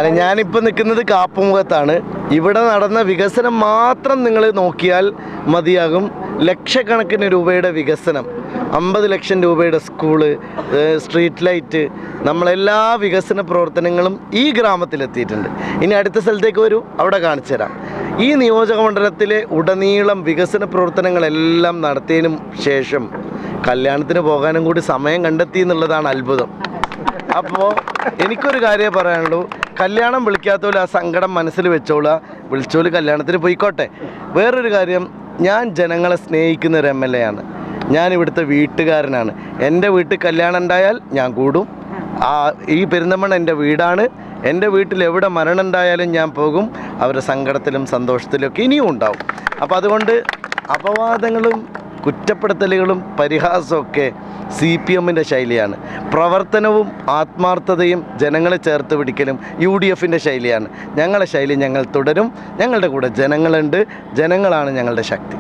അല്ല, ഞാനിപ്പോൾ നിൽക്കുന്നത് കാപ്പുമുഖത്താണ്. ഇവിടെ നടന്ന വികസനം മാത്രം നിങ്ങൾ നോക്കിയാൽ മതിയാകും. ലക്ഷക്കണക്കിന് രൂപയുടെ വികസനം, 50 ലക്ഷം രൂപയുടെ സ്കൂള്, സ്ട്രീറ്റ് ലൈറ്റ്, നമ്മളെല്ലാ വികസന പ്രവർത്തനങ്ങളും ഈ ഗ്രാമത്തിലെത്തിയിട്ടുണ്ട്. ഇനി അടുത്ത സ്ഥലത്തേക്ക് വരൂ, അവിടെ കാണിച്ചു തരാം. ഈ നിയോജക മണ്ഡലത്തിലെ ഉടനീളം വികസന പ്രവർത്തനങ്ങളെല്ലാം നടത്തിയതിനും ശേഷം കല്യാണത്തിന് പോകാനും കൂടി സമയം കണ്ടെത്തി എന്നുള്ളതാണ് അത്ഭുതം. അപ്പോൾ എനിക്കൊരു കാര്യമേ പറയാനുള്ളൂ, കല്യാണം വിളിക്കാത്തോലും ആ സങ്കടം മനസ്സിൽ വെച്ചോളുക, വിളിച്ചോല് കല്യാണത്തിന് പോയിക്കോട്ടെ. വേറൊരു കാര്യം, ഞാൻ ജനങ്ങളെ സ്നേഹിക്കുന്ന ഒരു MLA ആണ്. ഞാൻ ഇവിടുത്തെ വീട്ടുകാരനാണ്. എൻ്റെ വീട്ടിൽ കല്യാണം ഉണ്ടായാൽ ഞാൻ കൂടും. ഈ പെരിന്തൽമണ്ണ എൻ്റെ വീടാണ്. എൻ്റെ വീട്ടിൽ എവിടെ മരണം ഉണ്ടായാലും ഞാൻ പോകും. അവരുടെ സങ്കടത്തിലും സന്തോഷത്തിലുമൊക്കെ ഇനിയും ഉണ്ടാവും. അപ്പോൾ അതുകൊണ്ട് അപവാദങ്ങളും കുറ്റപ്പെടുത്തലുകളും പരിഹാസമൊക്കെ CPMൻ്റെ ശൈലിയാണ്. പ്രവർത്തനവും ആത്മാർത്ഥതയും ജനങ്ങളെ ചേർത്ത് പിടിക്കലും UDFൻ്റെ ശൈലിയാണ്. ഞങ്ങളുടെ ശൈലി ഞങ്ങൾ തുടരും. ഞങ്ങളുടെ കൂടെ ജനങ്ങളുണ്ട്. ജനങ്ങളാണ് ഞങ്ങളുടെ ശക്തി.